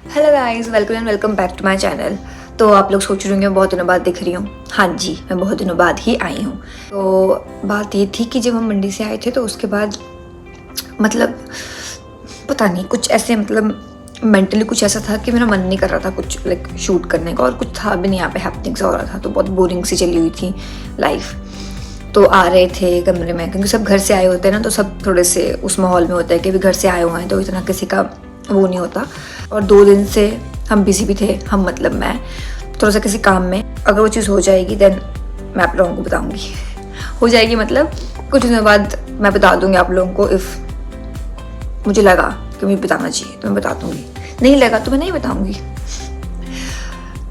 Hello guys, welcome and welcome back to my channel. तो आप लोग सोच रहे होंगे मैं बहुत दिनों बाद दिख रही हूँ। हाँ जी, मैं बहुत दिनों बाद ही आई हूँ। तो बात ये थी कि जब हम मंडी से आए थे तो उसके बाद मतलब पता नहीं कुछ ऐसे मेंटली कुछ ऐसा था कि मेरा मन नहीं कर रहा था कुछ शूट करने का, और कुछ था भी नहीं यहाँ पे, हैपनिंग्स हो रहा था तो बहुत बोरिंग सी चली हुई थी लाइफ। तो आ रहे थे कमरे में क्योंकि सब घर से आए होते हैं ना, तो सब थोड़े से उस माहौल में होता है कि भी घर से आए हुए हैं तो इतना किसी का वो नहीं होता। और 2 दिन से हम बिजी भी थे, मैं थोड़ा सा किसी काम में। अगर वो चीज़ हो जाएगी देन मैं आप लोगों को बताऊंगी। हो जाएगी मतलब कुछ दिनों बाद मैं बता दूंगी आप लोगों को। इफ़ मुझे लगा कि मुझे बताना चाहिए तो मैं बता दूंगी, नहीं लगा तो मैं नहीं बताऊंगी।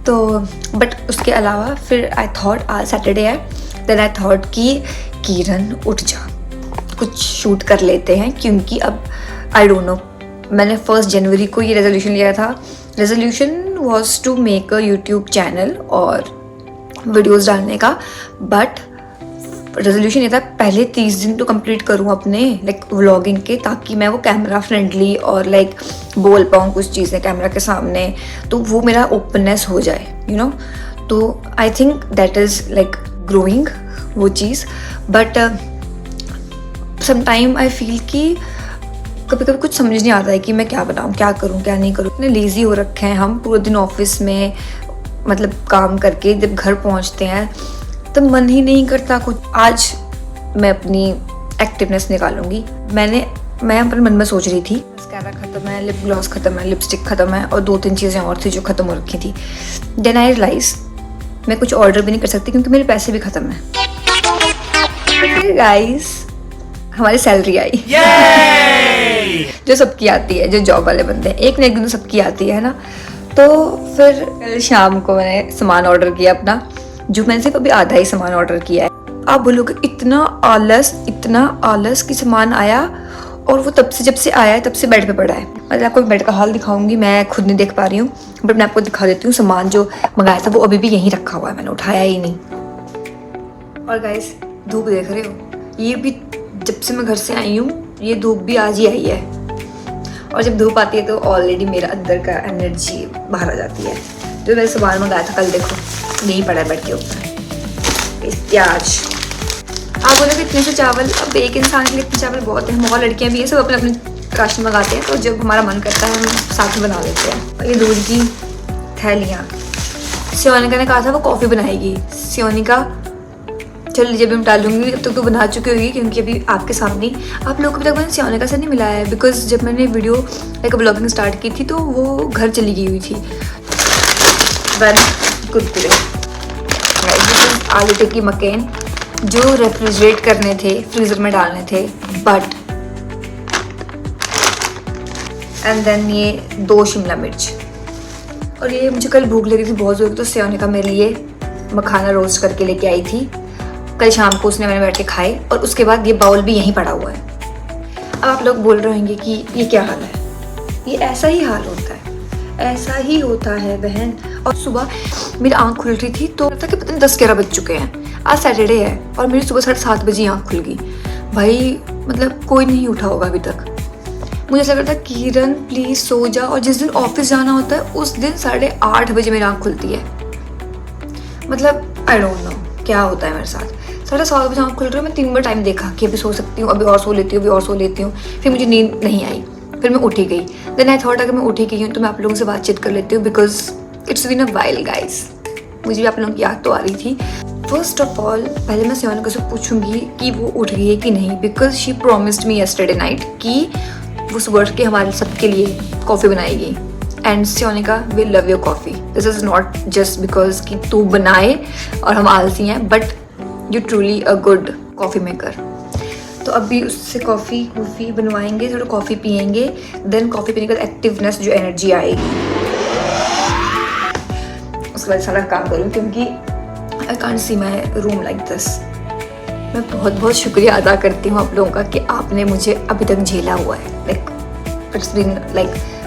तो बट उसके अलावा फिर आई थॉट आज सैटरडे है, देन आई थॉट कि किरण उठ जा, कुछ शूट कर लेते हैं। क्योंकि अब आई डोंट नो, मैंने 1 जनवरी को ये रेजोल्यूशन लिया था। Resolution was to make a YouTube channel और वीडियोस डालने का, बट रेजोल्यूशन ये था पहले 30 दिन तो कंप्लीट करूँ अपने व्लॉगिंग के, ताकि मैं वो कैमरा फ्रेंडली और बोल पाऊँ कुछ चीज़ें कैमरा के सामने, तो वो मेरा ओपननेस हो जाए यू नो। तो I think that is growing वो चीज़। बट समटाइम आई फील कि कभी कभी कुछ समझ नहीं आता है कि मैं क्या बनाऊँ, क्या करूँ, क्या नहीं करूँ। इतने लेज़ी हो रखे हैं हम, पूरे दिन ऑफिस में काम करके जब घर पहुँचते हैं तो मन ही नहीं करता कुछ। आज मैं अपनी एक्टिवनेस निकालूंगी। मैं अपने मन में सोच रही थी मस्कारा ख़त्म है, लिप ग्लॉस ख़त्म है, लिपस्टिक ख़त्म है और 2-3 चीज़ें और थी जो ख़त्म हो रखी थी। देन आई रियलाइज मैं कुछ ऑर्डर भी नहीं कर सकती क्योंकि मेरे पैसे भी ख़त्म हैं। गाइस, हमारी सैलरी आई जो सबकी आती है, जो जॉब वाले बंदे हैं, एक न एक दिन सबकी आती है ना। तो फिर कल शाम को मैंने सामान ऑर्डर किया अपना, जो मैंने सिर्फ अभी आधा ही सामान ऑर्डर किया है। आप बोलोगे इतना आलस कि सामान आया और वो तब से जब से आया है तब से बेड पे पड़ा है। मतलब आपको बेड का हाल दिखाऊंगी, मैं खुद नहीं देख पा रही हूँ बट मैं आपको दिखा देती हूँ। सामान जो मंगाया था वो अभी भी यहीं रखा हुआ है, मैंने उठाया ही नहीं। और गाइस, धूप देख रहे हो, ये भी जब से मैं घर से आई हूँ ये धूप भी आज ही आई है। और जब धूप आती है तो ऑलरेडी मेरा अंदर का एनर्जी बाहर आ जाती है। जो मैंने सामान मंगाया था कल, देखो यही पड़ा है बेड के ऊपर। प्याज, आप बोलोगे इतने से चावल, अब एक इंसान के लिए इतने चावल बहुत है। बहुत लड़कियां भी ये सब अपने अपने राशन मंगाते हैं, तो जब हमारा मन करता है हम साथ में बना लेते हैं। और ये दूध की थैलियाँ, सियोनिका ने कहा था वो कॉफ़ी बनाएगी। सियोनिका चल लीजिए, अभी मैं डालूंगी, तब तक तो बना चुकी होगी क्योंकि अभी आपके सामने आप लोगों को अभी तक मैंने सियोनिका से नहीं मिलाया है। बिकॉज जब मैंने वीडियो व्लॉगिंग स्टार्ट की थी तो वो घर चली गई हुई थी। कुरकुरे, आलू टिक्की मकेन जो रेफ्रिजरेट करने थे, फ्रीजर में डालने थे, बट एंड देन ये 2 शिमला मिर्च। और ये मुझे कल भूख लगी थी बहुत ज़ोर, तो सियोनिका मेरे लिए मखाना रोस्ट करके लेके आई थी। कल शाम को उसने मैंने बैठ के खाए और उसके बाद ये बाउल भी यहीं पड़ा हुआ है। अब आप लोग बोल रहे होंगे कि ये क्या हाल है, ये ऐसा ही हाल होता है, ऐसा ही होता है बहन। और सुबह मेरी आँख खुल रही थी तो लगता कि पता नहीं 10-11 बज चुके हैं। आज सैटरडे है और मेरी सुबह 7:30 बजे आँख खुल गई। भाई कोई नहीं उठा होगा अभी तक। मुझे ऐसा लगता है किरण प्लीज़ सो जा। और जिस दिन ऑफिस जाना होता है उस दिन 8:30 बजे मेरी आँख खुलती है। आई डोंट नो क्या होता है मेरे साथ। 7:30 बजे आँख खुल रही है, मैं 3 बार टाइम देखा कि अभी सो सकती हूँ, अभी और सो लेती हूँ, फिर मुझे नींद नहीं आई, फिर मैं उठी गई। देन आई थॉट अगर मैं उठी गई हूँ तो मैं आप लोगों से बातचीत कर लेती हूँ, because it's been a while guys. मुझे भी आप लोगों की याद तो आ रही थी। फर्स्ट ऑफ ऑल पहले मैं सियोनिका से पूछूंगी कि वो उठ गई है कि नहीं, because she promised me yesterday night कि वो सुबह उठ के हमारे सबके लिए कॉफ़ी बनाएगी। And Sionika we love your coffee. This is not just because कि तू बनाए और हम आलसी हैं, but you truly a good coffee maker. तो अभी उससे कॉफ़ी बनवाएंगे, थोड़ा कॉफ़ी पियेंगे, देन कॉफ़ी पीने के बाद एक्टिवनेस जो एनर्जी आएगी उसके बाद सारा काम करूँ, क्योंकि I can't see my room like this. मैं बहुत बहुत शुक्रिया अदा करती हूँ आप लोगों का कि आपने मुझे अभी तक झेला हुआ है। इट्स बीन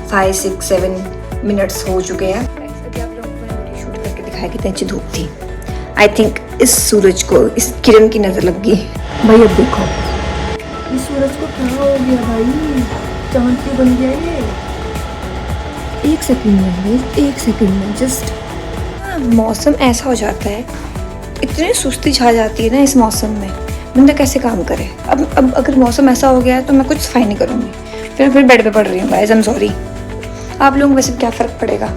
5-6-7 मिनट्स हो चुके हैं। अभी आप लोगों को मैंने वीडियो शूट करके दिखाया कितनी अच्छी धूप थी। आई थिंक इस सूरज को, इस किरण की नज़र लग गई। भाई अब देखो इस सूरज को क्या हो गया भाई, चांद क्यों बन गया ये। एक सेकंड में, एक सेकंड में जस्ट मौसम ऐसा हो जाता है, इतनी सुस्ती छा जाती है ना इस मौसम में, बंदा कैसे काम करे। अब अगर मौसम ऐसा हो गया है तो मैं कुछ सफाई नहीं करूँगी, फिर बेड पे पड़ रही हूँ गाइस, आई एम सॉरी। आप लोगों को वैसे क्या फ़र्क पड़ेगा,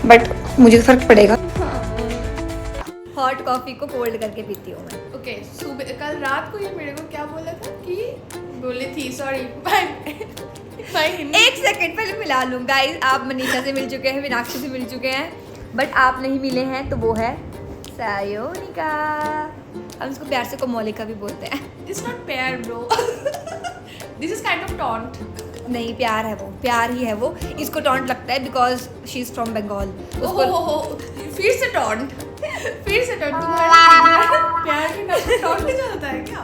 बट मुझे तो फ़र्क पड़ेगा। हॉट कॉफ़ी को कोल्ड करके पीती हूँ मैं। ओके, सुबह कल रात को ये मेरे को क्या बोला था कि बोली थी, सॉरी एक सेकंड पहले मिला लूँ गाइस। आप मनीषा से मिल चुके हैं, मीनाक्षी से मिल चुके हैं, बट आप नहीं मिले हैं, तो वो है सायोनिका। हम इसको प्यार से कोमोलिका भी बोलते हैं। इट्स नॉट प्यार bro, this is kind of taunt. नहीं, प्यार है वो, प्यार ही है वो। इसको टॉन्ट लगता है because she is from Bengal. उसको फिर से टॉन्ट तुम्हारा प्यार के नाम पे टॉन्ट चलता है क्या?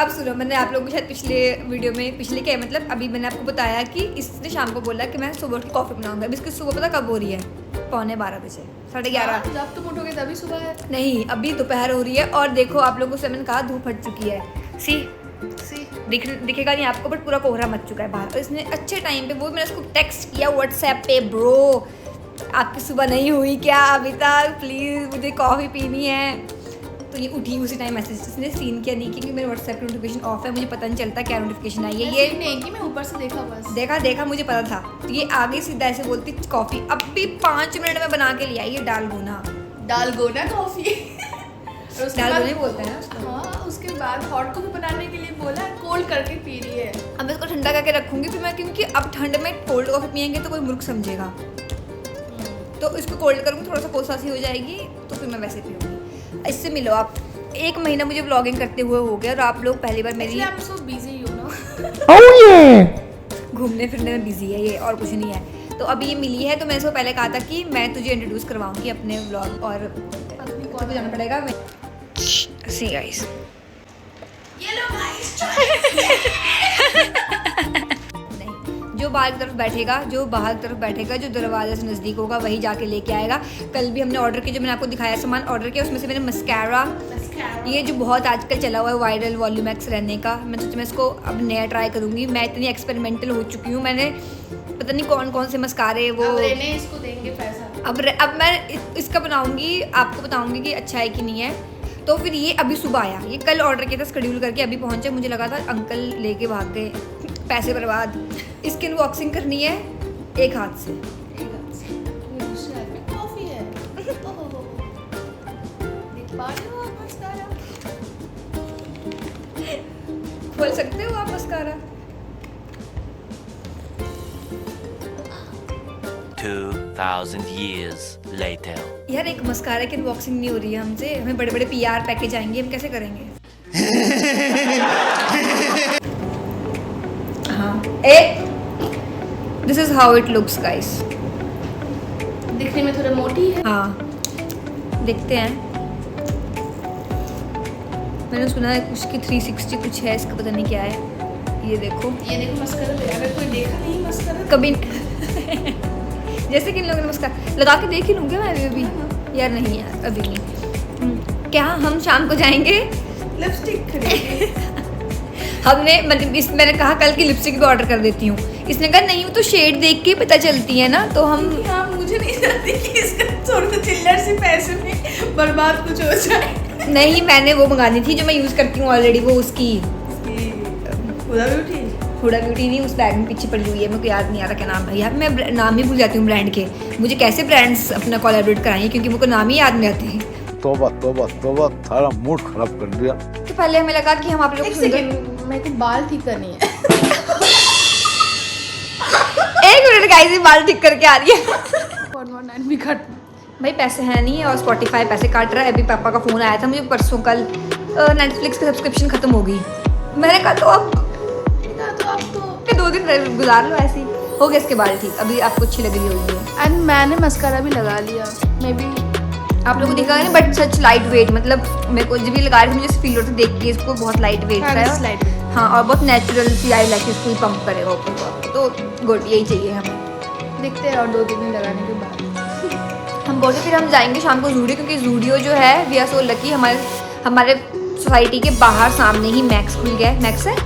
अब सुनो, मैंने आप लोगों को शायद पिछले वीडियो में, पिछले क्या मतलब अभी मैंने आपको बताया कि इसने शाम को बोला कि मैं सुबह उठ के कॉफ़ी बनाऊंगा। अब इसकी सुबह पता कब हो रही है? 11:15 बजे, 11:30। जब तुम उठोगे तभी सुबह है। नहीं, अभी दोपहर हो रही है। और देखो आप लोगों से मैंने कहा धूप हट चुकी है। सी दिखेगा नहीं आपको, बट पूरा कोहरा मच चुका है बाहर। और इसने अच्छे टाइम पे, वो मैंने उसको टेक्स्ट किया व्हाट्सएप पे, ब्रो आपकी सुबह नहीं हुई क्या अभी तक, प्लीज़ मुझे कॉफ़ी पीनी है। तो ये उठी उसी टाइम मैसेज, इसने सीन किया नहीं क्योंकि मेरे व्हाट्सएप की नोटिफिकेशन ऑफ है, मुझे पता नहीं चलता क्या नोटिफिकेशन आई है। ये नहीं कि मैं ऊपर से देखा, बस देखा मुझे पता था। तो ये आगे सीधा ऐसे बोलती कॉफ़ी, अब भी 5 मिनट में बना के ले आई है डालगोना कॉफ़ी। डालगोना बोलते हैं ना। हाँ, उसके बाद हॉट कॉफ़ी बनाने के लिए बोला, कोल्ड करके पी रही है। अब इसको ठंडा करके रखूंगी फिर मैं, क्योंकि अब ठंड में कोल्ड कॉफ़ी पियेंगे तो कोई मूर्ख समझेगा। तो इसको कोल्ड करूँगी, थोड़ा सा कोसा सी हो जाएगी, तो फिर मैं वैसे पीऊँगी। इससे मिलो आप। 1 महीना मुझे व्लॉगिंग करते हुए हो गया और आप लोग पहली बार मेरी घूमने फिरने में बिजी है ये, और कुछ नहीं है। तो अभी ये मिली है, तो मैंने इसको पहले कहा था कि मैं तुझे इंट्रोड्यूस करवाऊंगी अपने व्लॉग, और अपनी जाना पड़ेगा। मैं सी गाइस, ये लो गाइस, जो बाहर की तरफ बैठेगा, जो दरवाजे से नज़दीक होगा वही जाके लेके आएगा। कल भी हमने ऑर्डर किया, जो मैंने आपको दिखाया सामान ऑर्डर किया, उसमें से मैंने मस्कारा, ये जो बहुत आजकल चला हुआ है वायरल, वॉल्यूमैक्स रहने का, मैं सोचा मैं इसको अब नया ट्राई करूँगी। मैं इतनी एक्सपेरिमेंटल हो चुकी हूँ, मैंने पता नहीं कौन से मस्कारे वो, अब रेने इसको देंगे पैसा। अब मैं इसका बनाऊँगी, आपको बताऊँगी कि अच्छा है कि नहीं है। तो फिर ये अभी सुबह आया, ये कल ऑर्डर किया था, शेड्यूल करके अभी पहुँचा। मुझे लगा था अंकल लेके भाग गए, पैसे बर्बाद। इसकी अनबॉक्सिंग करनी है एक हाथ से। कॉफी है, खोल सकते हो आप मस्कारा? 2000 years later. यार एक मस्कारा की अनबॉक्सिंग नहीं हो रही है हमसे, हमें बड़े बड़े PR पैकेज आएंगे, हम कैसे करेंगे? हाँ, this is how it looks guys. दिखने में थोड़ा मोटी है। हाँ, देखते हैं। मैंने सुना है उसकी 360 कुछ है, इसका पता नहीं क्या है। ये देखो मस्कारा, अगर कोई देखा नहीं मस्कारा कभी जैसे कि इन लोगों ने मस्कारा लगा के देख ही लूँगी मैं अभी। यार नहीं यार, अभी नहीं। क्या हम शाम को जाएंगे लिपस्टिक खरीदेंगे? हमने मतलब मैंने कहा कल की लिपस्टिक भी ऑर्डर कर देती हूँ। इसने कहा नहीं, वो तो शेड देख के पता चलती है ना, तो हम हाँ, मुझे नहीं चाहती कि इसका थोड़ा सा चिल्लर से पैसे में बर्बाद कुछ हो जाए। नहीं, मैंने वो मंगानी थी जो मैं यूज़ करती हूँ ऑलरेडी, वो उसकी हुडा ब्यूटी नहीं, उस बैग में पीछे पड़ी हुई है, मेरे को याद नहीं आ रहा क्या नाम है यार, मैं नाम ही भूल जाती हूँ ब्रांड के। मुझे कैसे ब्रांड्स अपना कोलैबोरेट कराएंगे, क्योंकि मुझे नाम ही याद नहीं आते हैं। तौबा सारा मूड खराब कर दिया। तो पहले हमें लगा कि हम आप लोग मेरे को बाल ठीक करनी है। 1 मिनट गाइस, बाल ठीक करके आ रही है। 119 भी कट भाई पैसे है नहीं है, और स्पॉटिफाई पैसे काट रहा है। अभी पापा का फ़ोन आया था मुझे परसों, कल नेटफ्लिक्स की सब्सक्रिप्शन ख़त्म हो गई। मैंने कहा तो अब 2 दिन गुजार लो ऐसे ही। हो गया इसके बाल ठीक, अभी आपको अच्छी लग रही होगी। एंड मैंने मस्कारा भी लगा लिया, मे बी आप लोगों को दिखा है, बट सच लाइट वेट, मतलब मेरे को जब भी लगा रही थी मुझे फील होता देख के इसको, बहुत लाइट वेट है। हाँ, और बहुत नेचुरल सी आई लैशेस को पंप करेगा ऊपर, तो गुड, यही चाहिए हमें। देखते हैं और 2-3 दिन लगाने के बाद हम बोले फिर हम जाएंगे शाम को जूडियो, क्योंकि जूडियो जो है वी आर सो लकी, हमारे सोसाइटी के बाहर सामने ही मैक्स खुल गया है। मैक्स है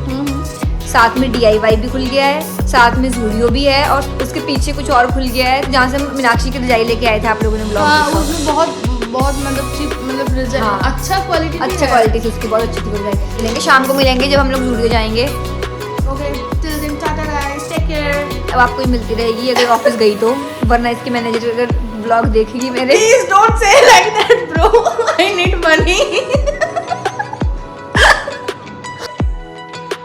साथ में DIY भी खुल गया है, साथ में ज़ूडियो भी है और उसके पीछे कुछ और खुल गया है जहाँ से हम मीनाक्षी की रजाई लेके आए थे, आप लोगों ने ब्लॉग हाँ देखा। उसमें बहुत मतलब चीप मतलब रिजल्ट हाँ। अच्छा क्वालिटी अच्छा क्वालिटी से उसकी बहुत अच्छी थी रजाई। मिलेंगे शाम को, मिलेंगे जब हम लोग ज़ूडियो जाएंगे। Okay till then tata guys, take care. अब आपको ही मिलती रहेगी अगर ऑफिस गई तो, वरना इसके मैनेजर अगर ब्लॉग देखेगी मेरे। Please don't say